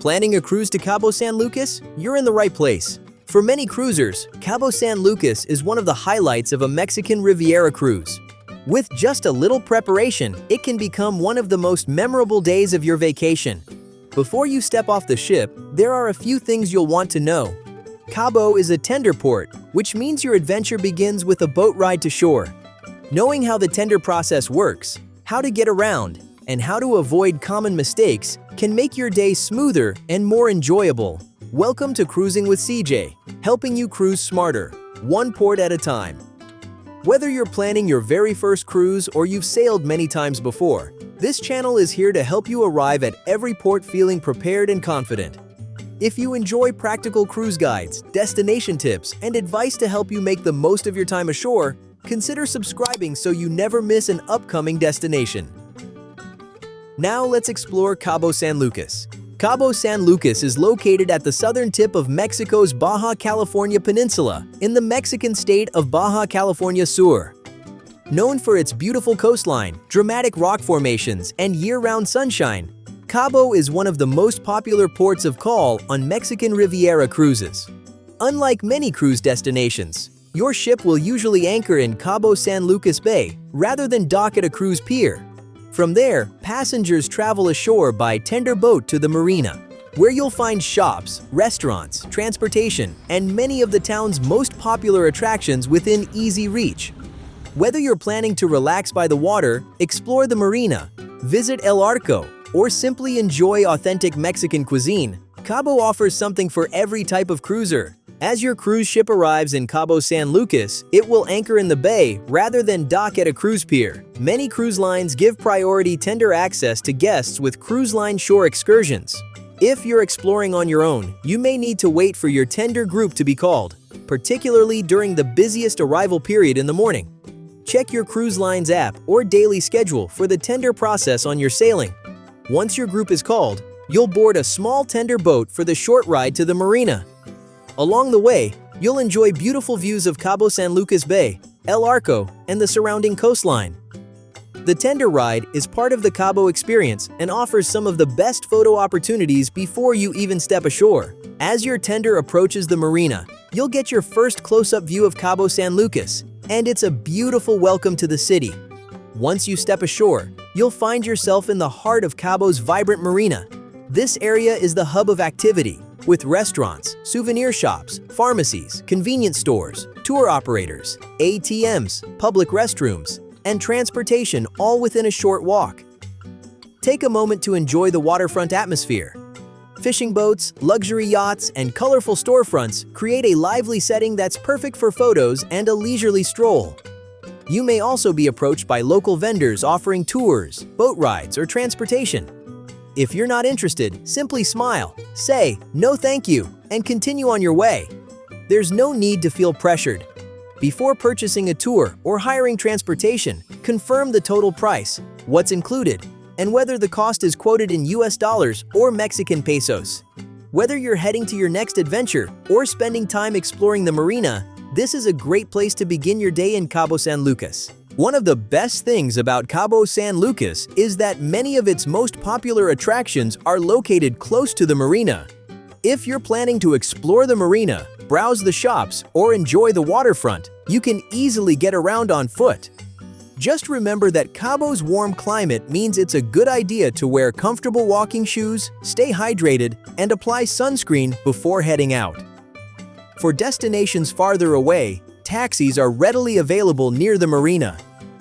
Planning a cruise to Cabo San Lucas? You're in the right place. For many cruisers, Cabo San Lucas is one of the highlights of a Mexican Riviera cruise. With just a little preparation, it can become one of the most memorable days of your vacation. Before you step off the ship, there are a few things you'll want to know. Cabo is a tender port, which means your adventure begins with a boat ride to shore. Knowing how the tender process works, how to get around, and how to avoid common mistakes can make your day smoother and more enjoyable. Welcome to Cruising with CJ, helping you cruise smarter, one port at a time. Whether you're planning your very first cruise or you've sailed many times before, this channel is here to help you arrive at every port feeling prepared and confident. If you enjoy practical cruise guides, destination tips, and advice to help you make the most of your time ashore, consider subscribing so you never miss an upcoming destination. Now let's explore Cabo San Lucas. Cabo San Lucas is located at the southern tip of Mexico's Baja California Peninsula in the Mexican state of Baja California Sur. Known for its beautiful coastline, dramatic rock formations, and year-round sunshine, Cabo is one of the most popular ports of call on Mexican Riviera cruises. Unlike many cruise destinations, your ship will usually anchor in Cabo San Lucas Bay rather than dock at a cruise pier. From there, passengers travel ashore by tender boat to the Marina, where you'll find shops, restaurants, transportation, and many of the town's most popular attractions within easy reach. Whether you're planning to relax by the water, explore the Marina, visit El Arco, or simply enjoy authentic Mexican cuisine, Cabo offers something for every type of cruiser. As your cruise ship arrives in Cabo San Lucas, it will anchor in the bay rather than dock at a cruise pier. Many cruise lines give priority tender access to guests with cruise line shore excursions. If you're exploring on your own, you may need to wait for your tender group to be called, particularly during the busiest arrival period in the morning. Check your cruise line's app or daily schedule for the tender process on your sailing. Once your group is called, you'll board a small tender boat for the short ride to the Marina. Along the way, you'll enjoy beautiful views of Cabo San Lucas Bay, El Arco, and the surrounding coastline. The tender ride is part of the Cabo experience and offers some of the best photo opportunities before you even step ashore. As your tender approaches the Marina, you'll get your first close-up view of Cabo San Lucas, and it's a beautiful welcome to the city. Once you step ashore, you'll find yourself in the heart of Cabo's vibrant Marina. This area is the hub of activity, with restaurants, souvenir shops, pharmacies, convenience stores, tour operators, ATMs, public restrooms, and transportation all within a short walk. Take a moment to enjoy the waterfront atmosphere. Fishing boats, luxury yachts, and colorful storefronts create a lively setting that's perfect for photos and a leisurely stroll. You may also be approached by local vendors offering tours, boat rides, or transportation. If you're not interested, simply smile, say, "No thank you," and continue on your way. There's no need to feel pressured. Before purchasing a tour or hiring transportation, confirm the total price, what's included, and whether the cost is quoted in US dollars or Mexican pesos. Whether you're heading to your next adventure or spending time exploring the Marina, this is a great place to begin your day in Cabo San Lucas. One of the best things about Cabo San Lucas is that many of its most popular attractions are located close to the Marina. If you're planning to explore the Marina, browse the shops, or enjoy the waterfront, you can easily get around on foot. Just remember that Cabo's warm climate means it's a good idea to wear comfortable walking shoes, stay hydrated, and apply sunscreen before heading out. For destinations farther away, taxis are readily available near the Marina.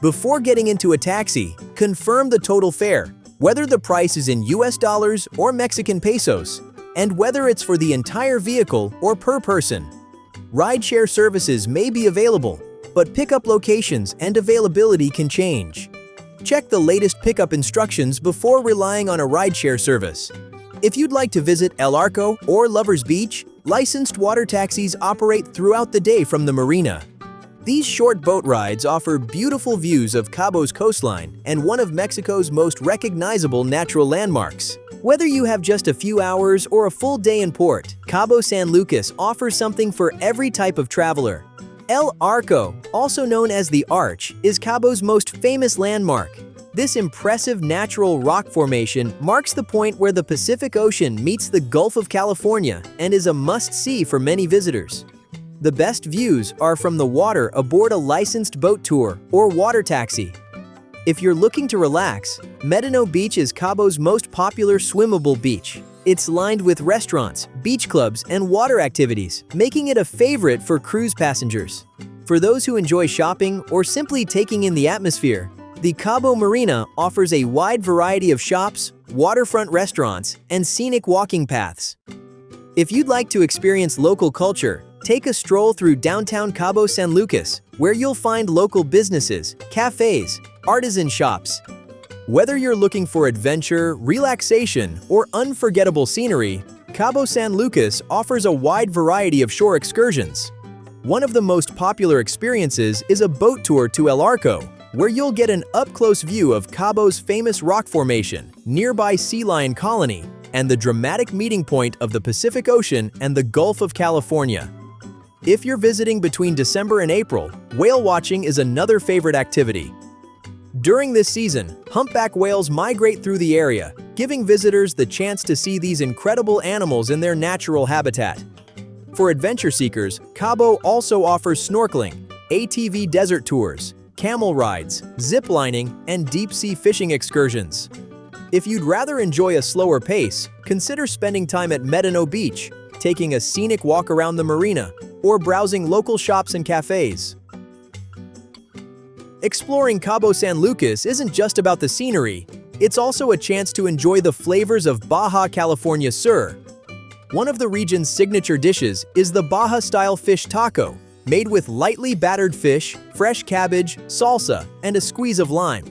Before getting into a taxi, confirm the total fare, whether the price is in US dollars or Mexican pesos, and whether it's for the entire vehicle or per person. Rideshare services may be available, but pickup locations and availability can change. Check the latest pickup instructions before relying on a rideshare service. If you'd like to visit El Arco or Lovers Beach, licensed water taxis operate throughout the day from the Marina. These short boat rides offer beautiful views of Cabo's coastline and one of Mexico's most recognizable natural landmarks. Whether you have just a few hours or a full day in port, Cabo San Lucas offers something for every type of traveler. El Arco, also known as the Arch, is Cabo's most famous landmark. This impressive natural rock formation marks the point where the Pacific Ocean meets the Gulf of California and is a must-see for many visitors. The best views are from the water aboard a licensed boat tour or water taxi. If you're looking to relax, Medano Beach is Cabo's most popular swimmable beach. It's lined with restaurants, beach clubs, and water activities, making it a favorite for cruise passengers. For those who enjoy shopping or simply taking in the atmosphere, the Cabo Marina offers a wide variety of shops, waterfront restaurants, and scenic walking paths. If you'd like to experience local culture, take a stroll through downtown Cabo San Lucas, where you'll find local businesses, cafes, artisan shops. Whether you're looking for adventure, relaxation, or unforgettable scenery, Cabo San Lucas offers a wide variety of shore excursions. One of the most popular experiences is a boat tour to El Arco, where you'll get an up-close view of Cabo's famous rock formation, nearby sea lion colony, and the dramatic meeting point of the Pacific Ocean and the Gulf of California. If you're visiting between December and April, whale watching is another favorite activity. During this season, humpback whales migrate through the area, giving visitors the chance to see these incredible animals in their natural habitat. For adventure seekers, Cabo also offers snorkeling, ATV desert tours, camel rides, zip lining, and deep-sea fishing excursions. If you'd rather enjoy a slower pace, consider spending time at Medano Beach, taking a scenic walk around the marina, or browsing local shops and cafes. Exploring Cabo San Lucas isn't just about the scenery, it's also a chance to enjoy the flavors of Baja California Sur. One of the region's signature dishes is the Baja-style fish taco, made with lightly battered fish, fresh cabbage, salsa, and a squeeze of lime.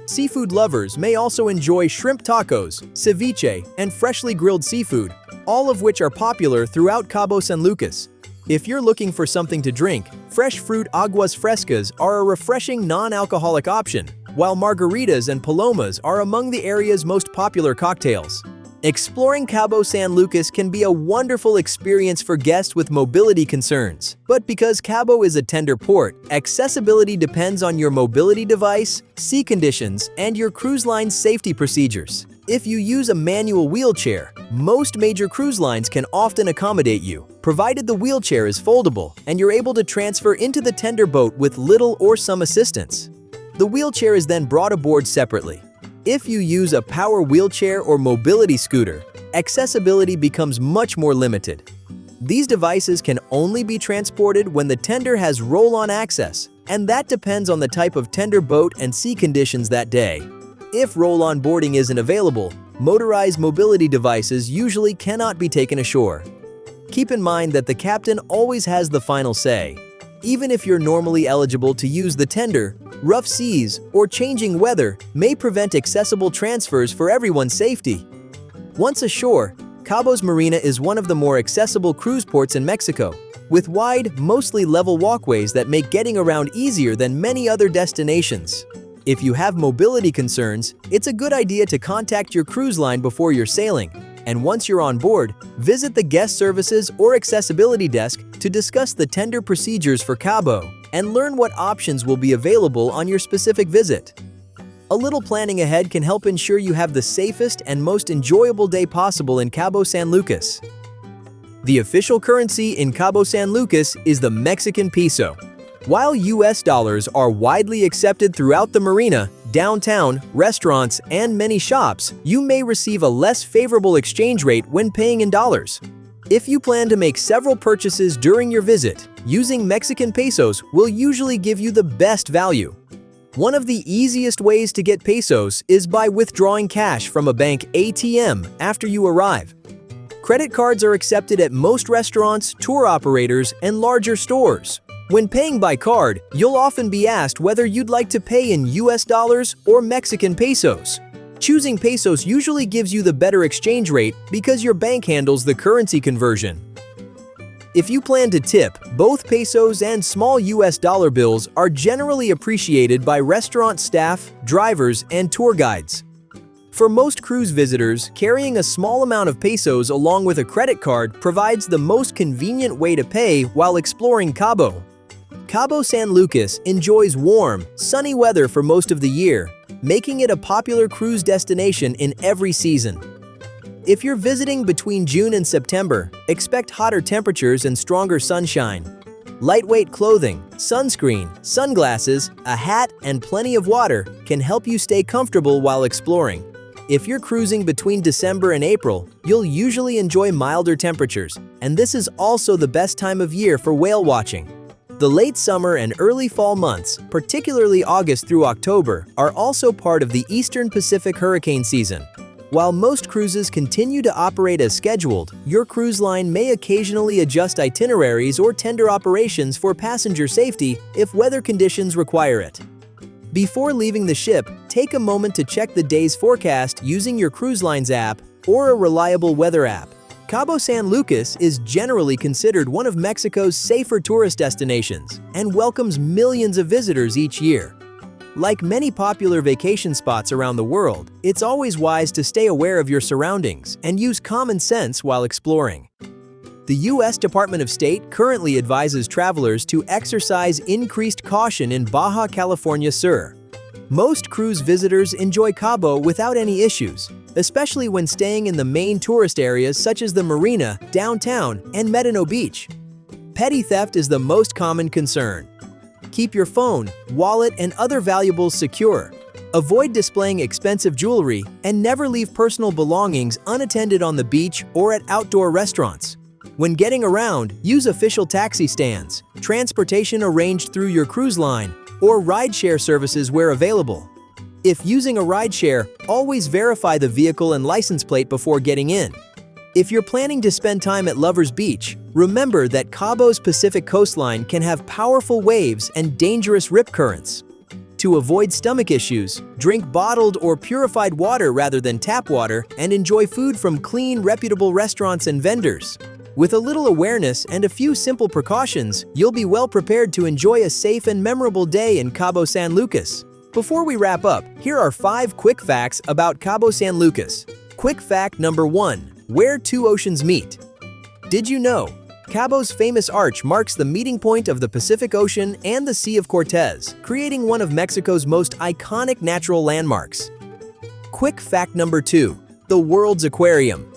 Seafood lovers may also enjoy shrimp tacos, ceviche, and freshly grilled seafood, all of which are popular throughout Cabo San Lucas. If you're looking for something to drink, fresh fruit aguas frescas are a refreshing non-alcoholic option, while margaritas and palomas are among the area's most popular cocktails. Exploring Cabo San Lucas can be a wonderful experience for guests with mobility concerns. But because Cabo is a tender port, accessibility depends on your mobility device, sea conditions, and your cruise line's safety procedures. If you use a manual wheelchair, most major cruise lines can often accommodate you, provided the wheelchair is foldable and you're able to transfer into the tender boat with little or some assistance. The wheelchair is then brought aboard separately. If you use a power wheelchair or mobility scooter, accessibility becomes much more limited. These devices can only be transported when the tender has roll-on access, and that depends on the type of tender boat and sea conditions that day. If roll-on boarding isn't available, motorized mobility devices usually cannot be taken ashore. Keep in mind that the captain always has the final say. Even if you're normally eligible to use the tender, rough seas or changing weather may prevent accessible transfers for everyone's safety. Once ashore, Cabo's Marina is one of the more accessible cruise ports in Mexico, with wide, mostly level walkways that make getting around easier than many other destinations. If you have mobility concerns, it's a good idea to contact your cruise line before you're sailing. And once you're on board, visit the guest services or accessibility desk to discuss the tender procedures for Cabo and learn what options will be available on your specific visit. A little planning ahead can help ensure you have the safest and most enjoyable day possible in Cabo San Lucas. The official currency in Cabo San Lucas is the Mexican peso. While US dollars are widely accepted throughout the marina, downtown, restaurants, and many shops, you may receive a less favorable exchange rate when paying in dollars. If you plan to make several purchases during your visit, using Mexican pesos will usually give you the best value. One of the easiest ways to get pesos is by withdrawing cash from a bank ATM after you arrive. Credit cards are accepted at most restaurants, tour operators, and larger stores. When paying by card, you'll often be asked whether you'd like to pay in US dollars or Mexican pesos. Choosing pesos usually gives you the better exchange rate because your bank handles the currency conversion. If you plan to tip, both pesos and small US dollar bills are generally appreciated by restaurant staff, drivers, and tour guides. For most cruise visitors, carrying a small amount of pesos along with a credit card provides the most convenient way to pay while exploring Cabo. Cabo San Lucas enjoys warm, sunny weather for most of the year, making it a popular cruise destination in every season. If you're visiting between June and September, expect hotter temperatures and stronger sunshine. Lightweight clothing, sunscreen, sunglasses, a hat, and plenty of water can help you stay comfortable while exploring. If you're cruising between December and April, you'll usually enjoy milder temperatures, and this is also the best time of year for whale watching. The late summer and early fall months, particularly August through October, are also part of the Eastern Pacific hurricane season. While most cruises continue to operate as scheduled, your cruise line may occasionally adjust itineraries or tender operations for passenger safety if weather conditions require it. Before leaving the ship, take a moment to check the day's forecast using your cruise line's app or a reliable weather app. Cabo San Lucas is generally considered one of Mexico's safer tourist destinations and welcomes millions of visitors each year. Like many popular vacation spots around the world, it's always wise to stay aware of your surroundings and use common sense while exploring. The U.S. Department of State currently advises travelers to exercise increased caution in Baja California Sur. Most cruise visitors enjoy Cabo without any issues, especially when staying in the main tourist areas such as the Marina, downtown, and Medano Beach. Petty theft is the most common concern. Keep your phone, wallet, and other valuables secure. Avoid displaying expensive jewelry and never leave personal belongings unattended on the beach or at outdoor restaurants. When getting around, use official taxi stands, transportation arranged through your cruise line, or rideshare services where available. If using a rideshare, always verify the vehicle and license plate before getting in. If you're planning to spend time at Lover's Beach, remember that Cabo's Pacific coastline can have powerful waves and dangerous rip currents. To avoid stomach issues, drink bottled or purified water rather than tap water and enjoy food from clean, reputable restaurants and vendors. With a little awareness and a few simple precautions, you'll be well prepared to enjoy a safe and memorable day in Cabo San Lucas. Before we wrap up, here are 5 quick facts about Cabo San Lucas. Quick fact number 1. Where two oceans meet. Did you know? Cabo's famous arch marks the meeting point of the Pacific Ocean and the Sea of Cortez, creating one of Mexico's most iconic natural landmarks. Quick fact number 2. The world's aquarium.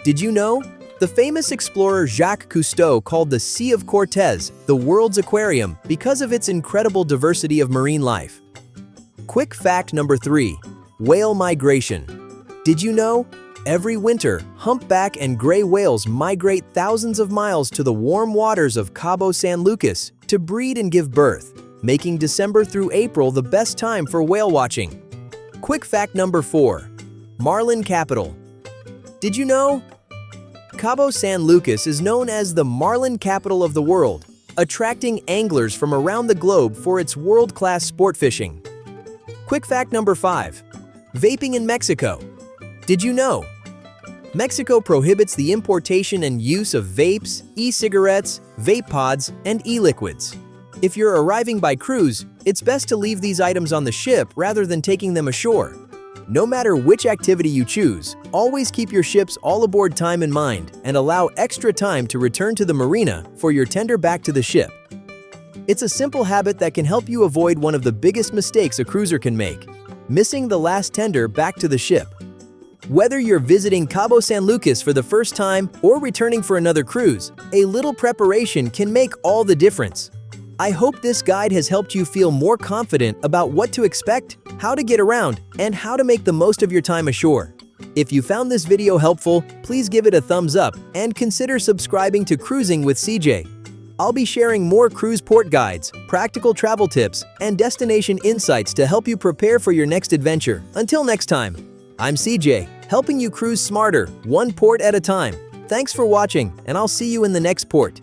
Did you know? The famous explorer Jacques Cousteau called the Sea of Cortez the world's aquarium because of its incredible diversity of marine life. Quick fact number 3. Whale migration. Did you know? Every winter, humpback and gray whales migrate thousands of miles to the warm waters of Cabo San Lucas to breed and give birth, making December through April the best time for whale watching. Quick fact number 4. Marlin capital. Did you know? Cabo San Lucas is known as the marlin capital of the world, attracting anglers from around the globe for its world-class sport fishing. Quick fact number 5. Vaping in Mexico. Did you know? Mexico prohibits the importation and use of vapes, e-cigarettes, vape pods, and e-liquids. If you're arriving by cruise, it's best to leave these items on the ship rather than taking them ashore. No matter which activity you choose, always keep your ship's all-aboard time in mind and allow extra time to return to the marina for your tender back to the ship. It's a simple habit that can help you avoid one of the biggest mistakes a cruiser can make: missing the last tender back to the ship. Whether you're visiting Cabo San Lucas for the first time or returning for another cruise, a little preparation can make all the difference. I hope this guide has helped you feel more confident about what to expect, how to get around, and how to make the most of your time ashore. If you found this video helpful, please give it a thumbs up and consider subscribing to Cruising with CJ. I'll be sharing more cruise port guides, practical travel tips, and destination insights to help you prepare for your next adventure. Until next time, I'm CJ, helping you cruise smarter, one port at a time. Thanks for watching, and I'll see you in the next port.